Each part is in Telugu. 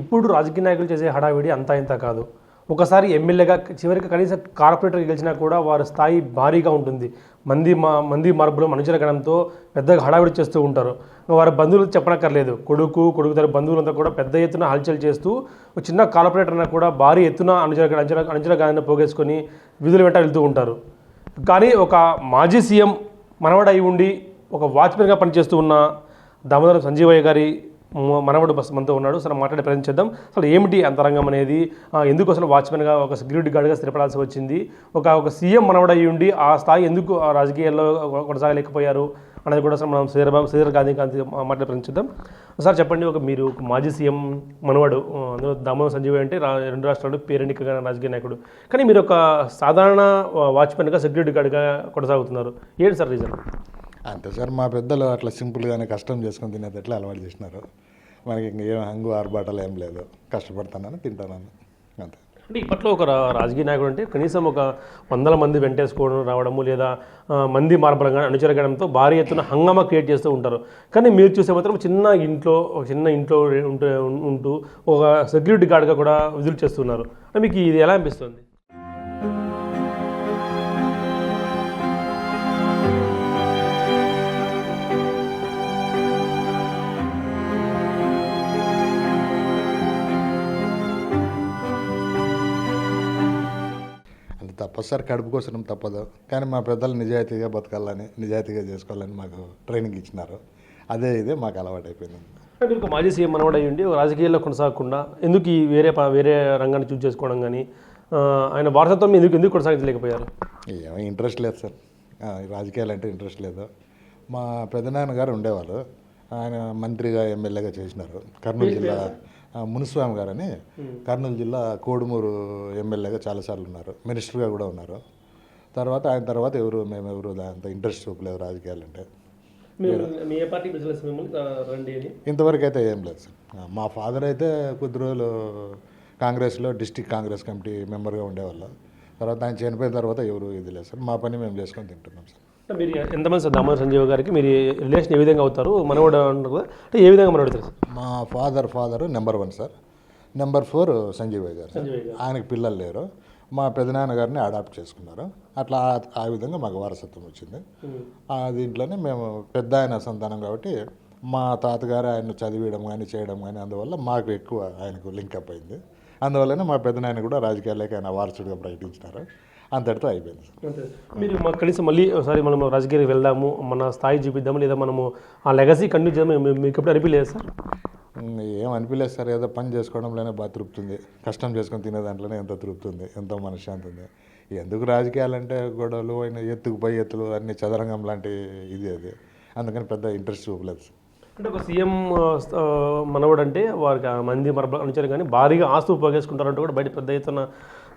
ఇప్పుడు రాజకీయ నాయకులు చేసే హడావిడి అంతా ఇంత కాదు. ఒకసారి ఎమ్మెల్యేగా చివరికి కనీసం కార్పొరేటర్ గెలిచినా కూడా వారి స్థాయి భారీగా ఉంటుంది. మంది మార్పులు మనుషుల గణంతో పెద్దగా హడావిడి చేస్తూ ఉంటారు. వారి బంధువులు చెప్పనక్కర్లేదు, కొడుకు తన బంధువులంతా కూడా పెద్ద ఎత్తున హల్చల్ చేస్తూ ఒక చిన్న కార్పొరేటర్ అన్నా కూడా భారీ ఎత్తున అనుచర గాలిని పోగేసుకొని విధుల వెంట వెళ్తూ ఉంటారు. కానీ ఒక మాజీ సీఎం మనవడు అయి ఉండి ఒక వాచ్మెన్గా పనిచేస్తూ ఉన్న దామోదరం సంజీవయ్య గారి మనవడు బస్ మనతో ఉన్నాడు. సరే మాట్లాడే ప్రయత్నం చేద్దాం. అసలు ఏమిటి అంతరంగం అనేది, ఎందుకు అసలు వాచ్మెన్గా ఒక సెక్యూరిటీ గార్డ్గా స్థిరపడాల్సి వచ్చింది, ఒక సీఎం మనవడు అయి ఉండి ఆ స్థాయి ఎందుకు రాజకీయాల్లో కొనసాగలేకపోయారు అనేది కూడా అసలు మనం శ్రీధర్ గాంధీ మాట్లాడే ప్రయత్నం చేద్దాం. ఒకసారి చెప్పండి, మీరు ఒక మాజీ సీఎం మనవడు, అందులో దామోదరం సంజీవయ్య అంటే 2 రాష్ట్రాలు పేరెన్నికగా రాజకీయ నాయకుడు, కానీ మీరు ఒక సాధారణ వాచ్మెన్గా సెక్యూరిటీ గార్డ్గా కొనసాగుతున్నారు. ఏంటి సార్ రీజన్? అంతే సార్, మా పెద్దలు అట్లా సింపుల్గానే కష్టం చేసుకొని తినేది ఎట్లా అలవాటు చేసినారు. మనకి ఇంకేం హంగు ఆర్బాటాలు ఏం లేదు, కష్టపడతానని తింటానని అంతే. అంటే ఇప్పట్లో ఒక రాజకీయ నాయకుడు అంటే కనీసం ఒక 100 మంది వెంటేసుకోవడం రావడము, లేదా మంది మార్పులంగా అనుచరగడంతో భారీ ఎత్తున హంగామా క్రియేట్ చేస్తూ ఉంటారు. కానీ మీరు చూసే మాత్రం చిన్న ఇంట్లో ఉంటూ ఒక సెక్యూరిటీ గార్డ్గా కూడా విధులు చేస్తున్నారు. అంటే మీకు ఇది ఎలా అనిపిస్తుంది? తప్పదు సార్, కడుపు కోసం తప్పదు. కానీ మా పెద్దలు నిజాయితీగా బతకాలని, నిజాయితీగా చేసుకోవాలని మాకు ట్రైనింగ్ ఇచ్చినారు. ఇదే మాకు అలవాటు అయిపోయింది. మీరు ఒక మాజీ సీఎం మనవడు అయ్యి ఉండి రాజకీయాల్లో కొనసాగకుండా ఎందుకు ఈ వేరే రంగాన్ని చూస్ చేసుకోవడం కానీ ఆయన వారసత్వం ఎందుకు కొనసాగించలేకపోయారు? ఏమీ ఇంట్రెస్ట్ లేదు సార్, రాజకీయాలు అంటే ఇంట్రెస్ట్ లేదు. మా పెదనాన్నగారు ఉండేవాళ్ళు, ఆయన మంత్రిగా ఎమ్మెల్యేగా చేసినారు. కర్నూలు జిల్లా మునుస్వామి గారని కర్నూలు జిల్లా కోడుమూరు ఎమ్మెల్యేగా చాలాసార్లు ఉన్నారు, మినిస్టర్గా కూడా ఉన్నారు. ఆయన తర్వాత మేము అంత ఇంట్రెస్ట్ చూపలేదు రాజకీయాలంటే. ఇంతవరకు అయితే ఏం లేదు సార్. మా ఫాదర్ అయితే కొద్ది రోజులు కాంగ్రెస్లో డిస్టిక్ కాంగ్రెస్ కమిటీ మెంబర్గా ఉండేవాళ్ళు. తర్వాత ఆయన చనిపోయిన తర్వాత ఎవరు ఇది లేదు సార్, మా పని మేము చేసుకొని తింటున్నాం సార్. మీరు ఎంతమంది సార్ దామోదరం సంజీవ్ గారికి మీరు రిలేషన్ ఏ విధంగా అవుతారు? మనవడు అంటే ఏ విధంగా మనవడుతారు సార్? మా father number 1 sir, number 4 Sanjeevaiah garu sir. ఆయనకి పిల్లలు లేరు, మా పెదనాన్నగారిని అడాప్ట్ చేసుకున్నారు. అట్లా ఆ విధంగా మాకు వారసత్వం వచ్చింది. దీంట్లోనే మేము పెద్ద ఆయన సంతానం కాబట్టి మా తాతగారు ఆయన చదివించడం కానీ చేయడం కానీ, అందువల్ల మాకు ఎక్కువ ఆయనకు లింకప్ అయింది. అందువల్లనే మా పెద్దనాయన కూడా రాజకీయాల్లోకి ఆయన వారసుడిగా ప్రకటించినారు. అంతటితో అయిపోయింది సార్. మీరు మాకు కనీసం మళ్ళీ ఒకసారి మనం రాజకీయానికి వెళ్దాము, మన స్థాయి చూపిద్దాము, లేదా మనము ఆ లెగసీ కంటిన్యూ చేద్దాం మీకు ఎప్పుడు అనిపించలేదు సార్? ఏం అనిపించలేదు సార్, ఏదో పని చేసుకోవడంలోనే బాగా తృప్తి ఉంది. కష్టం చేసుకొని తినే దాంట్లోనే ఎంత తృప్తి ఉంది, ఎంతో మనశ్శాంతి ఉంది. ఎందుకు రాజకీయాలంటే గొడవలు అయిన ఎత్తులు అన్ని చదరంగం లాంటి అది, అందుకని పెద్ద ఇంట్రెస్ట్ చూపలేదు సార్. అంటే ఒక సీఎం మనవడు అంటే వారికి మంది అనుచరు కానీ భారీగా ఆస్తులు పోగేసుకుంటారంటూ కూడా బయట పెద్ద ఎత్తున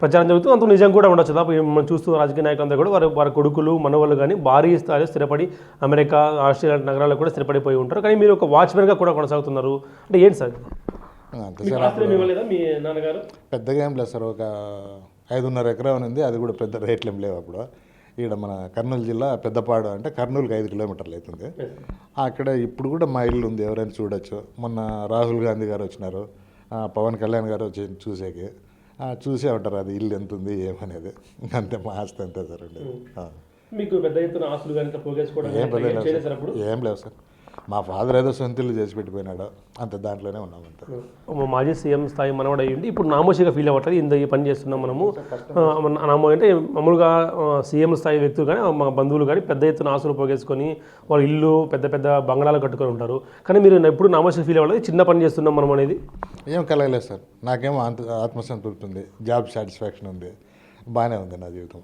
ప్రచారం జరుగుతుంది. అంత నిజం కూడా ఉండొచ్చు. మనం చూస్తూ రాజకీయ నాయకులంతా కూడా వారి కొడుకులు మనవాళ్ళు కానీ భారీ స్థాయిలో స్థిరపడి అమెరికా, ఆస్ట్రేలియా నగరాల్లో కూడా స్థిరపడిపోయి ఉంటారు. కానీ మీరు ఒక వాచ్మెన్గా కూడా కొనసాగుతున్నారు అంటే ఏంటి సార్? అంతే సార్, మీ నాన్నగారు పెద్దగా ఏం లేదు సార్, ఒక 5.5 ఎకరం ఉంది. అది కూడా పెద్ద రేట్లు ఏం లేవు అప్పుడు. ఇక్కడ మన కర్నూలు జిల్లా పెద్దపాడు అంటే కర్నూలుకి 5 కిలోమీటర్లు అవుతుంది. అక్కడ ఇప్పుడు కూడా మా ఇల్లు ఉంది, ఎవరైనా చూడొచ్చు. మొన్న రాహుల్ గాంధీ గారు వచ్చినారు, పవన్ కళ్యాణ్ గారు వచ్చి చూసేకి చూసే ఉంటారు అది ఇల్లు ఎంత ఉంది ఏమనేది. అంతే, మా ఆస్తి అంతే సార్ అండి. మీకు పెద్ద ఎత్తున ఆస్తులు కానీ పోగేసుకోవడం ఏం లేవు సార్. మా ఫాదర్ ఏదో సొంతలు చేసి పెట్టిపోయినాడు, అంత దాంట్లోనే ఉన్నాం అంతే. మాజీ సీఎం స్థాయి మనవడు అయ్యింది ఇప్పుడు నామోషిగా ఫీల్ అవ్వట్లేదు, ఈ పని చేస్తున్నాం మనము అంటే మామూలుగా సీఎం స్థాయి వ్యక్తులు కానీ మా బంధువులు కానీ పెద్ద ఎత్తున ఆస్తులు పోగేసుకొని వాళ్ళు ఇల్లు పెద్ద బంగ్లాలు కట్టుకొని ఉంటారు. కానీ మీరు ఎప్పుడు నామోషిగా ఫీల్ అవ్వలేదు, చిన్న పని చేస్తున్నాం మనం అనేది ఏం కలగలేదు సార్. నాకేమో ఆత్మసంతృప్తి ఉంది, జాబ్ సాటిస్ఫాక్షన్ ఉంది, బాగానే ఉంది నా జీవితం.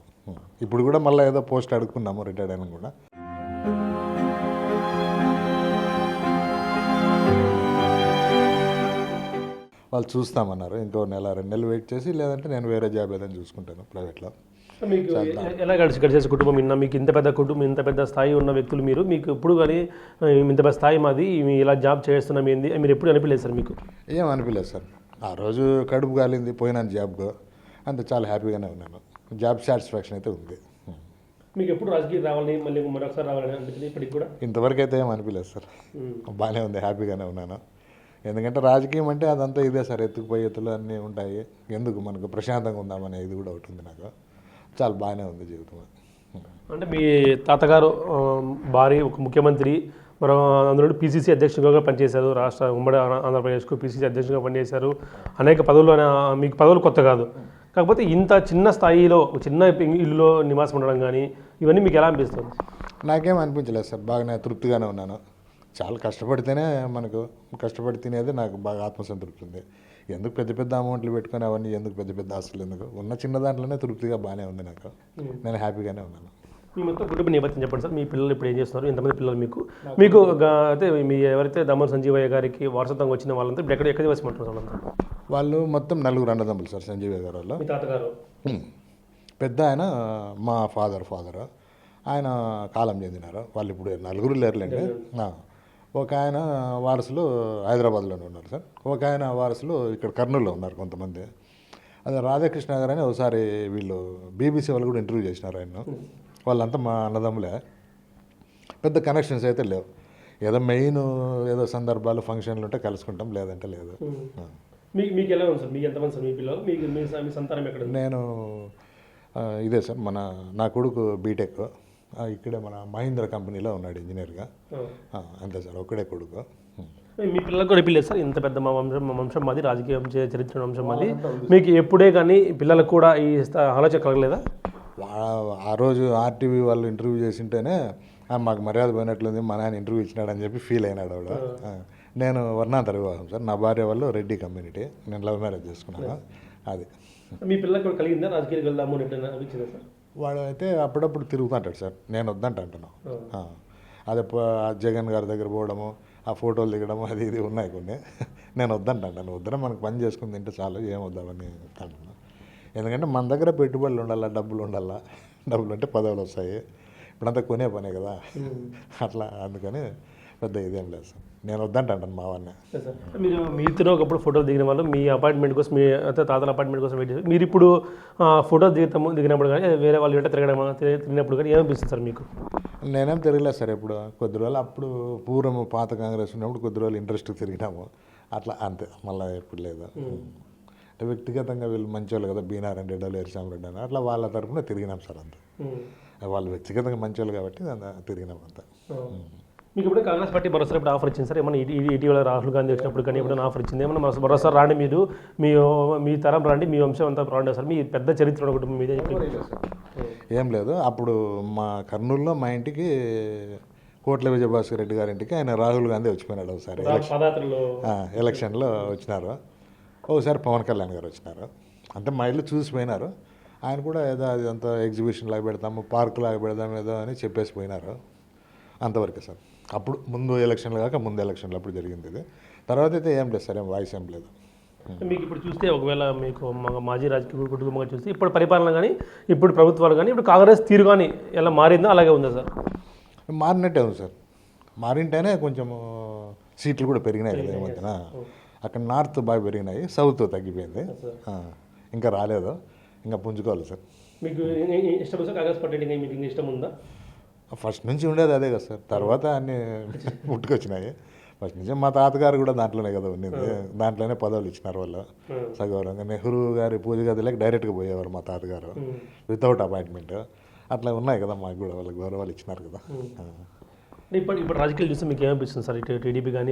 ఇప్పుడు కూడా మళ్ళీ ఏదో పోస్ట్ అడుగుకున్నాము రిటైర్డ్ అయినా కూడా. వాళ్ళు చూస్తామన్నారు, ఇంకో 1-2 నెలలు వెయిట్ చేసి, లేదంటే నేను వేరే జాబ్ ఏదైనా చూసుకుంటాను ప్రైవేట్లో. మీకు ఎలా గడిచేసే కుటుంబం నిన్న మీకు ఇంత పెద్ద కుటుంబం, ఇంత పెద్ద స్థాయి ఉన్న వ్యక్తులు మీకు ఎప్పుడు కానీ ఇంత పెద్ద స్థాయి మాది ఇలా జాబ్ చేస్తున్నాం ఏంది మీరు ఎప్పుడు అనిపించలేదు సార్? మీకు ఏం అనిపించలేదు సార్. ఆ రోజు కడుపు కాలింది, పోయినాను జాబ్కు, అంతే, చాలా హ్యాపీగానే ఉన్నాను. జాబ్ సాటిస్ఫాక్షన్ అయితే ఉంది. మీకు ఎప్పుడు రాజకీయం రావాలని మళ్ళీ మరొకసారి రావాలని అనిపించింది ఇప్పటికి కూడా? ఇంతవరకు అయితే ఏం అనిపించలేదు సార్, బాగానే ఉంది, హ్యాపీగానే ఉన్నాను. ఎందుకంటే రాజకీయం అంటే అదంతా ఇదే సార్, ఎత్తుకుపోయి ఎత్తులు అన్నీ ఉంటాయి. ఎందుకు మనకు ప్రశాంతంగా ఉందామనే ఇది కూడా ఒకటి ఉంది నాకు. చాలా బాగానే ఉంది జీవితం. అంటే మీ తాతగారు భార్య ఒక ముఖ్యమంత్రి, మరో అందులో పీసీసీ అధ్యక్షుడిగా పనిచేశారు, రాష్ట్ర ఉమ్మడి ఆంధ్రప్రదేశ్కు పీసీసీ అధ్యక్షుడిగా పనిచేశారు. అనేక పదవులు, మీకు పదవులు కొత్త కాదు. కాకపోతే ఇంత చిన్న స్థాయిలో చిన్న ఇల్లులో నివాసం ఉండడం కానీ ఇవన్నీ మీకు ఎలా అనిపిస్తుంది? నాకేం అనిపించలేదు సార్, బాగానే తృప్తిగానే ఉన్నాను. చాలా కష్టపడితేనే మనకు, కష్టపడి తినేది నాకు బాగా ఆత్మసంతృప్తి ఉంది. ఎందుకు పెద్ద పెద్ద అమౌంట్లు పెట్టుకొని అవన్నీ ఎందుకు, పెద్ద పెద్ద ఆస్తులు ఎందుకు, ఉన్న చిన్న దాంట్లోనే తృప్తిగా బాగానే ఉంది నాకు. నేను హ్యాపీగానే ఉన్నాను. మీ మొత్తం కుటుంబ నేపథ్యం చెప్పండి సార్. మీ పిల్లలు ఇప్పుడు ఏం చేస్తున్నారు? ఎంతమంది పిల్లలు మీకు? అయితే మీ ఎవరైతే దమ్మర్ సంజీవయ్య గారికి వారసత్వంగా వచ్చిన వాళ్ళంతా ఇప్పుడు ఎక్కడ నివసిమంటున్నారు? వాళ్ళు మొత్తం 4 అన్నదమ్ములు సార్ సంజీవయ్య గారు వాళ్ళు. మీ తాతగారు పెద్ద ఆయన మా ఫాదర్ ఆయన కాలం చెందినారు. వాళ్ళు ఇప్పుడు 4 లేరులేండి. ఒక ఆయన వారసులు హైదరాబాద్లోనే ఉన్నారు సార్. ఒక ఆయన వారసులు ఇక్కడ కర్నూలులో ఉన్నారు కొంతమంది. అదే రాధాకృష్ణ గారు అని ఒకసారి వీళ్ళు బీబీసీ వాళ్ళు కూడా ఇంటర్వ్యూ చేసినారు ఆయన. వాళ్ళంతా మా అన్నదమ్ములే. పెద్ద కనెక్షన్స్ అయితే లేవు. ఏదో మెయిన్ ఏదో సందర్భాలు ఫంక్షన్లు ఉంటే కలుసుకుంటాం, లేదంటే లేదు. మీకు ఎలా ఉంది సార్? మీకు ఎంతమంది సార్ మీ పిల్లలు? మీ సంతానం ఎక్కడ? నేను ఇదే సార్, నా కొడుకు బీటెక్ ఇక్కడే మన మహీంద్ర కంపెనీలో ఉన్నాడు ఇంజనీర్గా. అంతే సార్, ఒక్కడే కొడుకు. మీ పిల్లలకు కూడా పిల్లలు సార్? ఇంత పెద్ద మా వంశం మాది, రాజకీయం చరిత్ర వంశం మాది. మీకు ఎప్పుడే కానీ పిల్లలకు కూడా ఈ ఆలోచన కలగలేదా? ఆ రోజు ఆర్టీవీ వాళ్ళు ఇంటర్వ్యూ చేసింటేనే మాకు మర్యాద పోయినట్లుంది, మా నాన్న ఇంటర్వ్యూ ఇచ్చినాడని చెప్పి ఫీల్ అయినాడు ఆవిడ. నేను వర్ణాంతర వివాహం సార్. నా భార్య వాళ్ళు రెడ్డి కమ్యూనిటీ. నేను లవ్ మ్యారేజ్ చేసుకున్నాను. అది మీ పిల్లలకు కూడా కలిగిందా రాజకీయాలకు వెళ్దాము అనిపించిందా సార్? వాడు అయితే అప్పుడప్పుడు తిరుగుతుంటాడు సార్. నేను వద్దంటున్నాను. అదే జగన్ గారి దగ్గర పోవడము, ఆ ఫోటోలు దిగడము, అది ఇది ఉన్నాయి కొన్ని. నేను వద్దంటాను. వద్దరం మనకు పని చేసుకుని తింటే చాలు, ఏం వద్దామని అంటున్నాను. ఎందుకంటే మన దగ్గర పెట్టుబడులు ఉండాలా, డబ్బులు ఉండాలా. డబ్బులు అంటే పదవులు వస్తాయి. ఇప్పుడంతా కొనే పనే కదా, అట్లా. అందుకని పెద్ద ఇదేం లేదు సార్. నేను వద్దంటాను మా వాడిని. మీతో ఒకప్పుడు ఫోటోలు దిగిన వాళ్ళు మీ అపార్ట్మెంట్ కోసం, మీ తాతల అపార్ట్మెంట్ కోసం వెయిట్ చేస్తారు. మీరు ఇప్పుడు ఫోటోలు దిగినప్పుడు కానీ వేరే వాళ్ళు వెంట తిరిగినప్పుడు కానీ ఏమనిపిస్తుంది సార్ మీకు? నేనేం తిరగలేదు సార్ ఎప్పుడు. కొద్ది రోజులు అప్పుడు పూర్వం పాత కాంగ్రెస్ ఉన్నప్పుడు కొద్ది రోజులు ఇంట్రెస్ట్ తిరిగినాము, అట్లా అంతే. మళ్ళీ ఎప్పుడు లేదు. అంటే వ్యక్తిగతంగా వీళ్ళు మంచోళ్ళు కదా, బీనారాయణ రెడ్డి, ఎరిసామరెడ్డి అని, అట్లా వాళ్ళ తరఫున తిరిగినాం సార్ అంతా. వాళ్ళు వ్యక్తిగతంగా మంచోళ్ళు కాబట్టి తిరిగినాం అంతా. మీకు ఇప్పుడు కాంగ్రెస్ పార్టీ భరోసా ఇప్పుడు ఆఫర్ ఇచ్చింది సార్? ఏమన్నా ఇటీవల రాహుల్ గాంధీ వచ్చినప్పుడు కానీ ఎప్పుడైనా ఆఫర్ ఇచ్చింది? ఏమన్నా భరోసా రాండి, మీరు మీ తరం రాండి, మీ వంశం అంతా రాండి సార్, మీ పెద్ద చరిత్ర కుటుంబం మీదే. ఏం లేదు. అప్పుడు మా కర్నూలులో మా ఇంటికి కోట్ల విజయభాస్కర్ రెడ్డి గారి ఇంటికి ఆయన రాహుల్ గాంధీ వచ్చిపోయినాడు ఒకసారి ఎలక్షన్లో వచ్చినారు. ఒకసారి పవన్ కళ్యాణ్ గారు వచ్చినారు. అంటే మా ఇల్లు చూసిపోయినారు. ఆయన కూడా ఏదో అది అంతా ఎగ్జిబిషన్ లాగా పెడతాము, పార్క్ లాగా పెడదాం ఏదో అని చెప్పేసి పోయినారు. అంతవరకే సార్. అప్పుడు ముందు ఎలక్షన్లు కాక ముందు ఎలక్షన్లు అప్పుడు జరిగింది ఇది. తర్వాత అయితే ఏం లేదు సార్, ఏం వాయిస్ ఏం లేదు. మీకు ఇప్పుడు చూస్తే ఒకవేళ మీకు మాజీ రాజకీయ కుటుంబంగా చూస్తే ఇప్పుడు పరిపాలన కానీ, ఇప్పుడు ప్రభుత్వాలు కానీ, ఇప్పుడు కాంగ్రెస్ తీరు కానీ ఎలా మారిందో అలాగే ఉందా సార్? మారినట్టే ఉంది సార్. మారింటేనే కొంచెం సీట్లు కూడా పెరిగినాయి కదా ఏమంతేనా. అక్కడ నార్త్ బాగా పెరిగినాయి, సౌత్ తగ్గిపోయింది. ఇంకా రాలేదు, ఇంకా పుంజుకోవాలి సార్. మీకు ఇష్టం సార్ కాంగ్రెస్ పార్టీ? మీకు ఇష్టం ఉందా? ఫస్ట్ నుంచి ఉండేది అదే కదా సార్. తర్వాత అన్నీ పుట్టుకొచ్చినాయి. ఫస్ట్ నుంచి మా తాతగారు కూడా దాంట్లోనే కదా ఉన్నది. దాంట్లోనే పదవులు ఇచ్చినారు వాళ్ళు సగౌరవంగా. నెహ్రూ గారి పూజ గదిలోకి డైరెక్ట్గా పోయేవారు మా తాతగారు, వితౌట్ అపాయింట్మెంట్. అట్లా ఉన్నాయి కదా, మాకు కూడా వాళ్ళకి గౌరవాలు ఇచ్చినారు కదా. ఇప్పుడు రాజకీయాలు చూస్తే మీకు ఏమనిపిస్తుంది సార్? ఇటు టీడీపీ కానీ,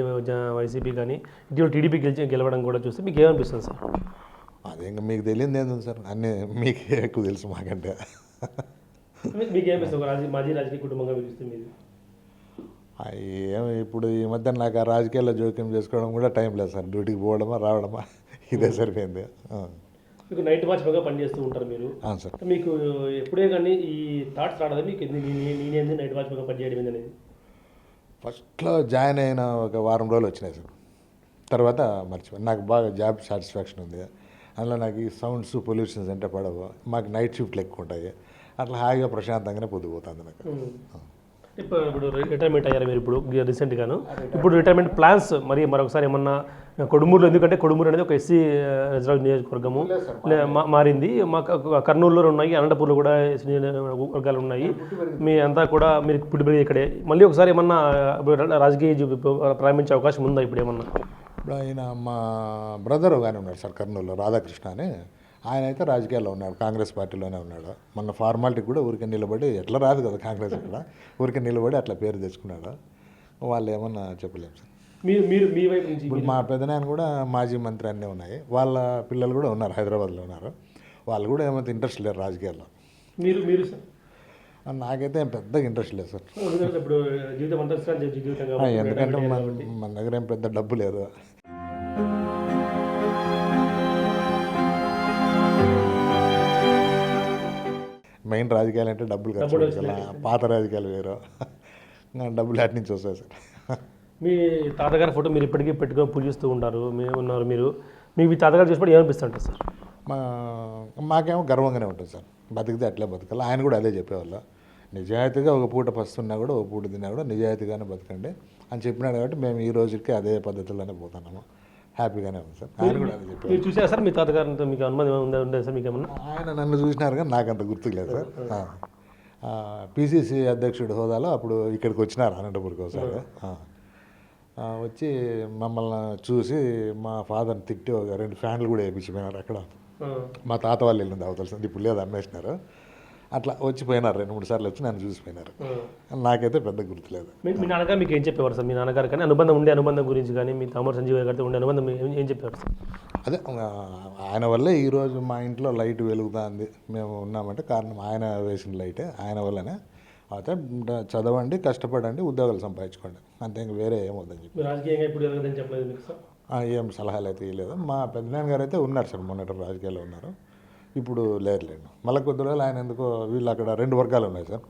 వైసీపీ కానీ, ఇటీవల టీడీపీ గెలవడం కూడా చూస్తే మీకు ఏమనిపిస్తుంది సార్? అదే ఇంకా మీకు తెలియదు ఏంది సార్, అన్నీ మీకే ఎక్కువ తెలుసు మాకంటే. మీకు ఏమనిపిస్తుంది మాజీ రాజకీయ కుటుంబంగా చూస్తే మీరు? ఏమి ఇప్పుడు ఈ మధ్య నాకు ఆ రాజకీయాల్లో జోక్యం చేసుకోవడం కూడా టైం లేదు సార్. డ్యూటీకి పోవడమా రావడమా ఇదే సరిపోయింది. మీకు నైట్ వాచ్గా పనిచేస్తూ ఉంటారు మీరు సార్. మీకు ఎప్పుడే కానీ ఈ థాట్స్ రావడం మీకు నేనేంది నైట్ వాచ్గా పనిచేయడం అనేది? ఫస్ట్లో జాయిన్ అయిన ఒక వారం రోజులు వచ్చినాయి సార్. తర్వాత మర్చిపోయి. నాకు బాగా జాబ్ సాటిస్ఫాక్షన్ ఉంది. అందులో నాకు ఈ సౌండ్స్ పొల్యూషన్స్ అంటే పడవు. మాకు నైట్ షిఫ్ట్లు ఎక్కువ ఉంటాయి. అట్లా హాయిగా ప్రశాంతంగానే పొద్దుపోతుంది నాకు. ఇప్పుడు రిటైర్మెంట్ అయ్యారు మీరు ఇప్పుడు రీసెంట్గాను. ఇప్పుడు రిటైర్మెంట్ ప్లాన్స్ మరొకసారి ఏమన్నా కొడుమూరులో, ఎందుకంటే కొడుమూరు అనేది ఒక ఎస్సీ రిజర్వ్ నియోజకవర్గము మారింది. మా కర్నూలులో ఉన్నాయి, అనంతపూర్లో కూడా ఎస్సీ వర్గాలు ఉన్నాయి. మీ అంతా కూడా మీరు పుట్టిపెరిగి ఇక్కడే. మళ్ళీ ఒకసారి ఏమన్నా రాజకీయ ప్రారంభించే అవకాశం ఉందా ఇప్పుడు ఏమన్నా? ఇప్పుడు ఆయన మా బ్రదర్ కానీ ఉన్నాడు సార్ కర్నూలులో, రాధాకృష్ణ అని. ఆయన అయితే రాజకీయాల్లో ఉన్నాడు, కాంగ్రెస్ పార్టీలోనే ఉన్నాడు. మొన్న ఫార్మాలిటీకి కూడా ఊరికే నిలబడి, ఎట్లా రాదు కదా కాంగ్రెస్ ఇక్కడ, ఊరికే నిలబడి అట్లా పేరు తెచ్చుకున్నాడు. వాళ్ళు ఏమన్నా చెప్పలేము సార్. మీరు మీ వైపు నుంచి ఇప్పుడు మా పెదనాయన కూడా మాజీ మంత్రి అన్నీ ఉన్నాయి, వాళ్ళ పిల్లలు కూడా ఉన్నారు, హైదరాబాద్లో ఉన్నారు. వాళ్ళు కూడా ఏమైతే ఇంట్రెస్ట్ లేరు రాజకీయాల్లో. మీరు సార్? నాకైతే ఏం పెద్దగా ఇంట్రెస్ట్ లేదు సార్. ఇప్పుడు జీవితం అంతా జీవితం ఎందుకంటే మన దగ్గర ఏం పెద్ద డబ్బు లేదు. మెయిన్ రాజకీయాలు అంటే డబ్బులు ఖర్చు పెట్టాలి. పాత రాజకీయాలు వేరు, డబ్బులు అటు నుంచి వస్తాయి సార్. మీ తాతగారి ఫోటో మీరు ఇప్పటికీ పెట్టుకొని పూజిస్తూ ఉంటారు, మీరు మీకు మీ తాతగారు చూసినప్పుడు ఏమనిపిస్తుంటారు సార్? మాకేమో గర్వంగానే ఉంటుంది సార్, బతికితే అట్లే బతకాలి. ఆయన కూడా అదే చెప్పేవాళ్ళు, నిజాయితీగా ఒక పూట పస్తున్నా కూడా ఒక పూట తిన్నా కూడా నిజాయితీగానే బతకండి అని చెప్పినాడు. కాబట్టి మేము ఈ రోజుకి అదే పద్ధతిలోనే పోతున్నాము, హ్యాపీగానే ఉంది సార్. ఆయన కూడా అదే చెప్పారు. మీరు చూసారా సార్ మీ తాతగారితో? మీకు అనుబంధం ఉండేది సార్ మీకు ఏమన్నా? ఆయన నన్ను చూసినారు కానీ నాకు అంత గుర్తులేదు సార్. పిసిసి అధ్యక్షుడి హోదాలో అప్పుడు ఇక్కడికి వచ్చినారు అనంతపురికి ఒకసారి. వచ్చి మమ్మల్ని చూసి మా ఫాదర్ని తిట్టి ఒక 2 ఫ్యాన్లు కూడా వేయించిపోయినారు అక్కడ. మా తాత వాళ్ళు వెళ్ళింది అవతలసింది, ఇప్పుడు లేదు, అమ్మేసినారు. అట్లా వచ్చిపోయినారు, 2-3 సార్లు వచ్చి నన్ను చూసిపోయినారు. నాకైతే పెద్ద గుర్తులేదు. మీ నాన్నగారు మీకు ఏం చెప్పేవారు సార్? మీ నాన్నగారు కానీ అనుబంధం గురించి కానీ, మీ తమ్ముడు సంజీవ్ గారితో ఉండే అనుబంధం ఏం చెప్పేవారు సార్? అదే ఆయన వల్లే ఈరోజు మా ఇంట్లో లైట్ వెలుగుతుంది, మేము ఉన్నామంటే కారణం ఆయన వేసిన లైటే, ఆయన వల్లనే. అయితే చదవండి, కష్టపడండి, ఉద్యోగాలు సంపాదించుకోండి, అంతే, ఇంక వేరే ఏమవుతుందని చెప్పి. రాజకీయంగా ఇప్పుడు ఎలాగదని చెప్పలేదు మీకు సార్? ఏం సలహాలు అయితే ఇవ్వలేదు. మా పెద్దనాన్న గారు అయితే ఉన్నారు సార్, మొన్నటి రాజకీయాల్లో ఉన్నారు, ఇప్పుడు లేరులేండి. మళ్ళీ కొద్ది రోజులు ఆయన ఎందుకో, వీళ్ళు అక్కడ 2 వర్గాలు ఉన్నాయి సార్.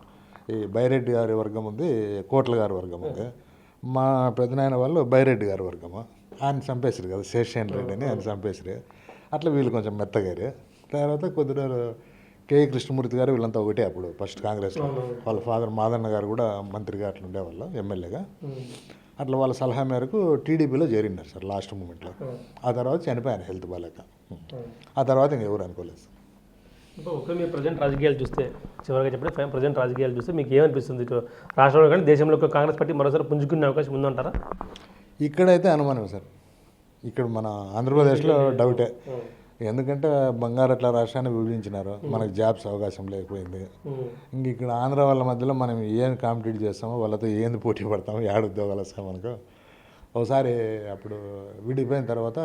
ఈ బైరెడ్డి గారి వర్గం ఉంది, కోట్ల గారి వర్గం ఉంది. మా పెద్దనాయన వాళ్ళు బైరెడ్డి గారి వర్గము, ఆయన చంపేసారు కదా, శేషేన్ రెడ్డి అని, ఆయన చంపేసారు. అట్లా వీళ్ళు కొంచెం మెత్తగారు. తర్వాత కొద్ది రోజులు కేఈ కృష్ణమూర్తి గారు, వీళ్ళంతా ఒకటే అప్పుడు ఫస్ట్ కాంగ్రెస్లో. వాళ్ళ ఫాదర్ మాదన్న గారు కూడా మంత్రిగా అట్లా ఉండేవాళ్ళు, ఎమ్మెల్యేగా. అట్లా వాళ్ళ సలహా మేరకు టీడీపీలో చేరినారు సార్ లాస్ట్ మూమెంట్లో. ఆ తర్వాత చనిపోయాను హెల్త్ బాగాలేక. ఆ తర్వాత ఇంకెవరు అనుకోలేదు సార్. ఒకవేళ మీరు ప్రజెంట్ రాజకీయాలు చూస్తే, చివరిగా చెప్పండి, ప్రజెంట్ రాజకీయాలు చూస్తే మీకు ఏమనిపిస్తుంది? ఇటు రాష్ట్రంలో కానీ దేశంలో కాంగ్రెస్ పార్టీ మరోసారి పుంజుకునే అవకాశం ఉందంటారా? ఇక్కడైతే అనుమానం సార్, ఇక్కడ మన ఆంధ్రప్రదేశ్లో డౌటే. ఎందుకంటే బంగారు అట్లా రాష్ట్రాన్ని విభజించినారు, మనకు జాబ్స్ అవకాశం లేకపోయింది. ఇంక ఇక్కడ ఆంధ్ర వాళ్ళ మధ్యలో మనం ఏం కాంపిటీట్ చేస్తామో, వాళ్ళతో ఏంది పోటీ పడతామో, ఉద్యోగాలు వస్తాం మనకు. ఒకసారి అప్పుడు విడిపోయిన తర్వాత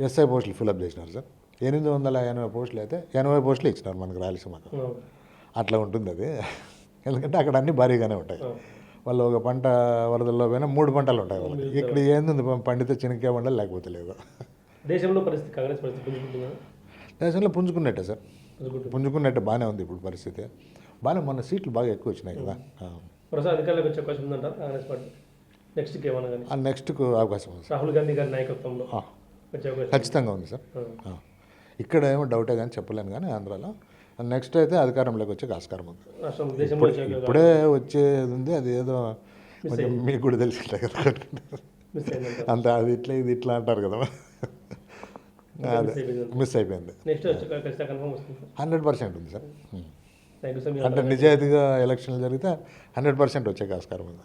ఎస్ఐ పోస్టులు ఫిలప్ చేసినారు సార్. 880 పోస్టులు అయితే 80 పోస్టులు ఇచ్చినారు మనకు రాయలసీమకు. అట్లా ఉంటుంది అది, ఎందుకంటే అక్కడ అన్నీ భారీగానే ఉంటాయి. వాళ్ళు ఒక పంట వరదల్లో పోయినా 3 పంటలు ఉంటాయి వాళ్ళకి. ఇక్కడ ఏంది పండితే చినక్కే పంటలు, లేకపోతే లేదు. దేశంలో పరిస్థితి, కాంగ్రెస్ పరిస్థితి దేశంలో పుంజుకున్నట్టే సార్, పుంజుకున్నట్టే బాగానే ఉంది ఇప్పుడు పరిస్థితి. బాగానే, మొన్న సీట్లు బాగా ఎక్కువ వచ్చినాయి కదా. అధికారులకు వచ్చే అవకాశం ఉందంటారు కాంగ్రెస్ పార్టీ నెక్స్ట్కి ఏమన్నా కానీ? నెక్స్ట్కు అవకాశం ఉంది. రాహుల్ గాంధీ గారి నాయకత్వంలో ఖచ్చితంగా ఉంది సార్. ఇక్కడ ఏమో డౌటే కానీ చెప్పలేను, కానీ ఆంధ్రాలో నెక్స్ట్ అయితే అధికారంలోకి వచ్చే ఆస్కారం ఉంది. ఇప్పుడే వచ్చేది ఉంది, అది ఏదో కొంచెం మీకు కూడా తెలిసిందే కదా, అంత అది ఇట్లా ఇది ఇట్లా అంటారు కదా, అదే మిస్ అయిపోయింది. 100% ఉంది సార్. అంటే నిజాయితీగా ఎలక్షన్లు జరిగితే 100% వచ్చే ఆస్కారం ఉంది.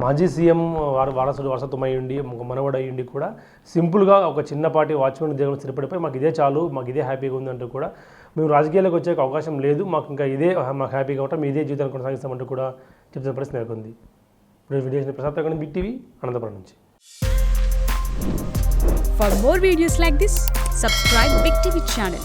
మాజీ సీఎం వారసత్వం అయ్యిండి, మనవడు అయ్యిండి కూడా సింపుల్గా ఒక చిన్నపాటి వాచ్మెన్ ఉద్యోగం స్థిరపడిపోయి మాకు ఇదే చాలు, మాకు ఇదే హ్యాపీగా ఉందంటూ కూడా మేము రాజకీయాలకు వచ్చే అవకాశం లేదు, మాకు ఇంకా ఇదే మాకు హ్యాపీగా ఉంటాం, ఇదే జీవితాన్ని కొనసాగిస్తామంటూ కూడా చెప్తున్న పరిస్థితి నెలకొంది. ఇప్పుడు videos Prasad big TV Anantapuram నుంచి. For more videos like this, subscribe Big TV channel.